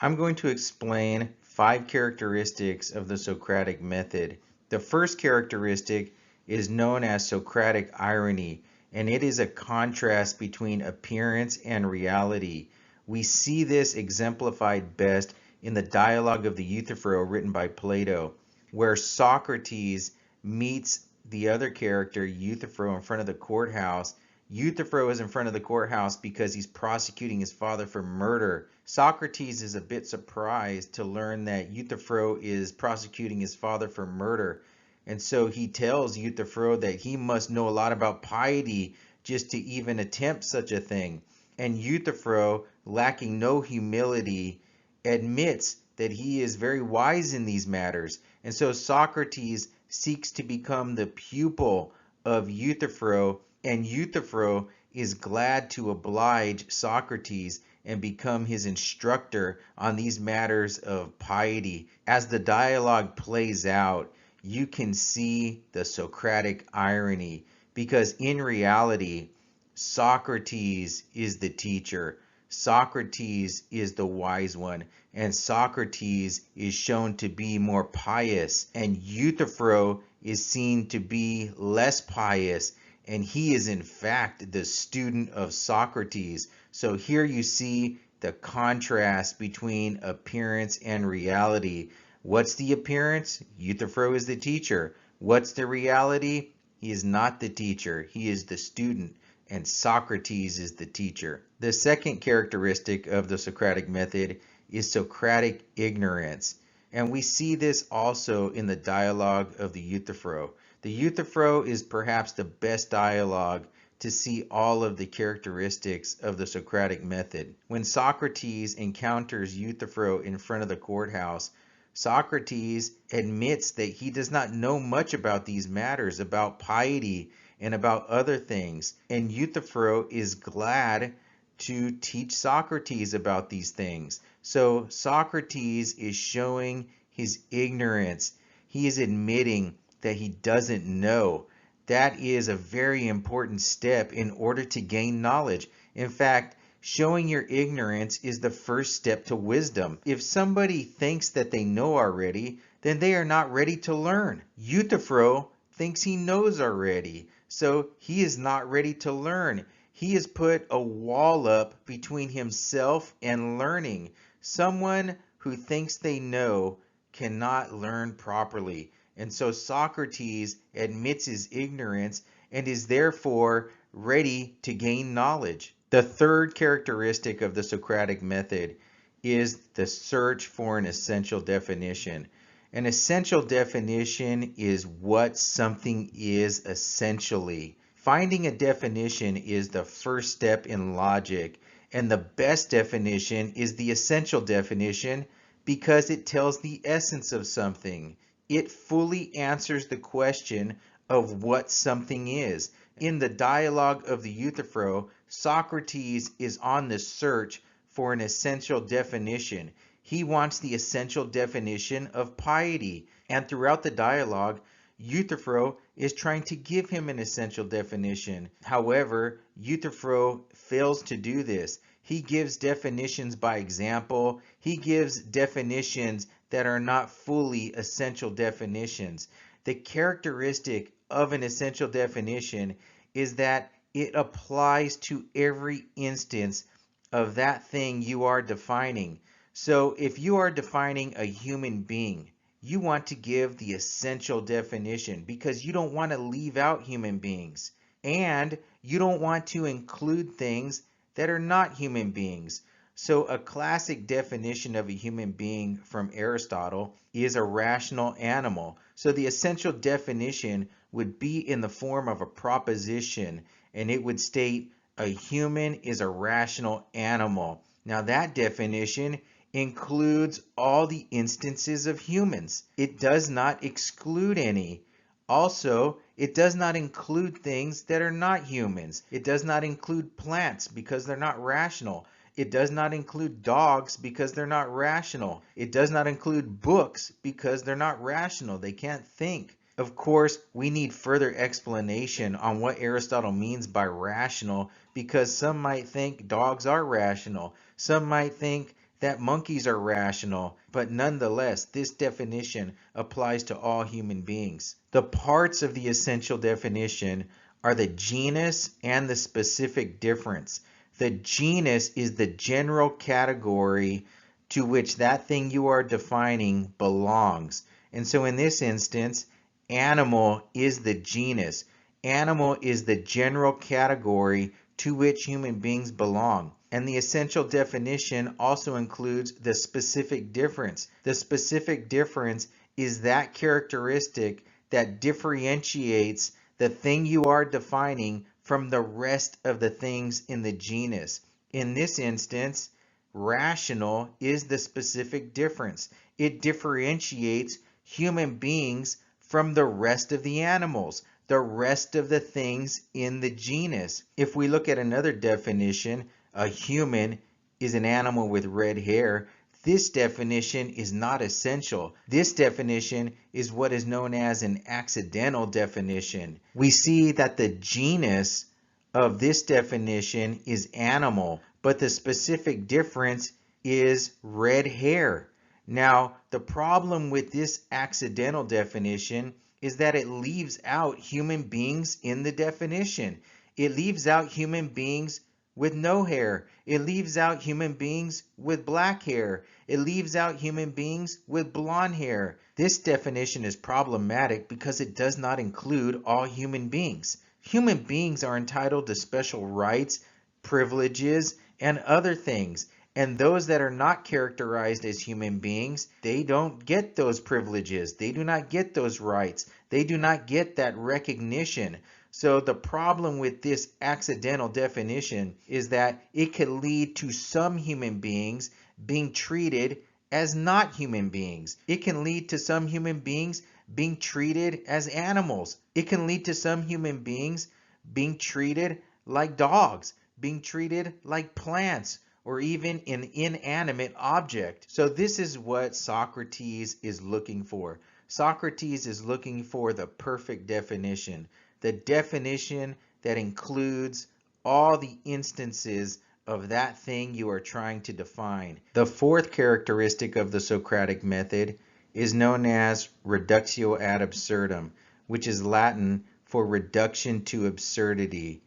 I'm going to explain 5 characteristics of the Socratic method. The first characteristic is known as Socratic irony, and it is a contrast between appearance and reality. We see this exemplified best in the Dialogue of the Euthyphro written by Plato, where Socrates meets the other character, Euthyphro, in front of the courthouse. Euthyphro is in front of the courthouse because he's prosecuting his father for murder. Socrates is a bit surprised to learn that Euthyphro is prosecuting his father for murder. And so he tells Euthyphro that he must know a lot about piety just to even attempt such a thing. And Euthyphro, lacking no humility, admits that he is very wise in these matters. And so Socrates seeks to become the pupil of Euthyphro, and Euthyphro is glad to oblige Socrates and become his instructor on these matters of piety. As the dialogue plays out, you can see the Socratic irony, because in reality, Socrates is the teacher. Socrates is the wise one, and Socrates is shown to be more pious, and Euthyphro is seen to be less pious, and he is in fact the student of Socrates. So here you see the contrast between appearance and reality. What's the appearance? Euthyphro is the teacher. What's the reality? He is not the teacher, he is the student, and Socrates is the teacher. The second characteristic of the Socratic method is Socratic ignorance. And we see this also in the dialogue of the Euthyphro. The Euthyphro is perhaps the best dialogue to see all of the characteristics of the Socratic method. When Socrates encounters Euthyphro in front of the courthouse, Socrates admits that he does not know much about these matters, about piety and about other things. And Euthyphro is glad to teach Socrates about these things. So Socrates is showing his ignorance. He is admitting that he doesn't know. That is a very important step in order to gain knowledge. In fact, showing your ignorance is the first step to wisdom. If somebody thinks that they know already, then they are not ready to learn. Euthyphro thinks he knows already, so he is not ready to learn. He has put a wall up between himself and learning. Someone who thinks they know cannot learn properly. And so Socrates admits his ignorance and is therefore ready to gain knowledge. The third characteristic of the Socratic method is the search for an essential definition. An essential definition is what something is essentially. Finding a definition is the first step in logic, and the best definition is the essential definition because it tells the essence of something. It fully answers the question of what something is. In the dialogue of the Euthyphro, Socrates is on the search for an essential definition. He wants the essential definition of piety. And throughout the dialogue, Euthyphro is trying to give him an essential definition. However, Euthyphro fails to do this. He gives definitions by example. He gives definitions that are not fully essential definitions. The characteristic of an essential definition is that it applies to every instance of that thing you are defining. So if you are defining a human being, you want to give the essential definition because you don't want to leave out human beings. And you don't want to include things that are not human beings. So a classic definition of a human being from Aristotle is a rational animal. So the essential definition would be in the form of a proposition, and it would state a human is a rational animal. Now that definition includes all the instances of humans. It does not exclude any. Also, it does not include things that are not humans. It does not include plants because they're not rational. It does not include dogs because they're not rational. It does not include books because they're not rational. They can't think. Of course, we need further explanation on what Aristotle means by rational, because some might think dogs are rational. Some might think that monkeys are rational, but nonetheless, this definition applies to all human beings. The parts of the essential definition are the genus and the specific difference. The genus is the general category to which that thing you are defining belongs. And so in this instance, animal is the genus. Animal is the general category to which human beings belong. And the essential definition also includes the specific difference. The specific difference is that characteristic that differentiates the thing you are defining from the rest of the things in the genus. In this instance, rational is the specific difference. It differentiates human beings from the rest of the animals, the rest of the things in the genus. If we look at another definition, a human is an animal with red hair. This definition is not essential. This definition is what is known as an accidental definition. We see that the genus of this definition is animal, but the specific difference is red hair. Now, the problem with this accidental definition is that it leaves out human beings in the definition. It leaves out human beings with no hair. It leaves out human beings with black hair. It leaves out human beings with blonde hair. This definition is problematic because it does not include all human beings. Human beings are entitled to special rights, privileges, and other things. And those that are not characterized as human beings, they don't get those privileges. They do not get those rights. They do not get that recognition. So the problem with this accidental definition is that it could lead to some human beings being treated as not human beings. It can lead to some human beings being treated as animals. It can lead to some human beings being treated like dogs, being treated like plants, or even an inanimate object. So this is what Socrates is looking for. Socrates is looking for the perfect definition, the definition that includes all the instances of that thing you are trying to define. The fourth characteristic of the Socratic method is known as reductio ad absurdum, which is Latin for reduction to absurdity.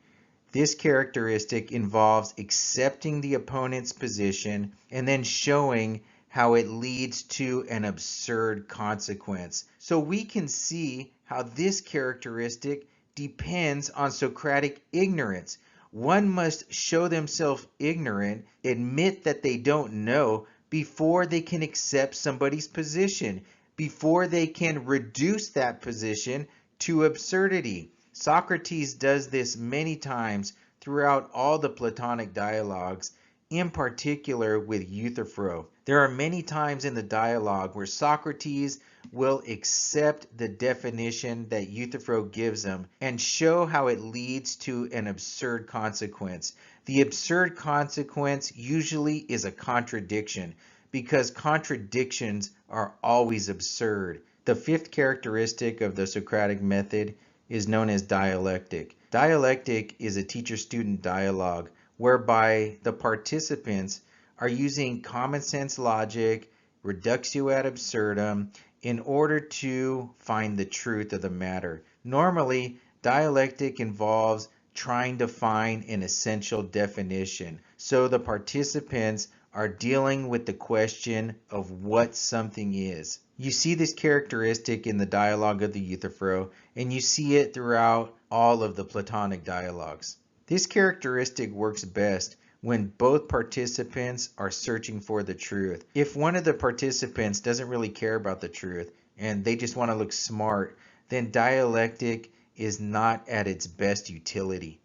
This characteristic involves accepting the opponent's position and then showing how it leads to an absurd consequence. So we can see how this characteristic depends on Socratic ignorance. One must show themselves ignorant, admit that they don't know, before they can accept somebody's position, before they can reduce that position to absurdity. Socrates does this many times throughout all the Platonic dialogues, in particular with Euthyphro. There are many times in the dialogue where Socrates will accept the definition that Euthyphro gives him and show how it leads to an absurd consequence. The absurd consequence usually is a contradiction, because contradictions are always absurd. The fifth characteristic of the Socratic method is known as dialectic. Dialectic is a teacher-student dialogue whereby the participants are using common sense logic, reductio ad absurdum, in order to find the truth of the matter. Normally, dialectic involves trying to find an essential definition. So the participants are dealing with the question of what something is. You see this characteristic in the dialogue of the Euthyphro, and you see it throughout all of the Platonic dialogues. This characteristic works best when both participants are searching for the truth. If one of the participants doesn't really care about the truth and they just want to look smart, then dialectic is not at its best utility.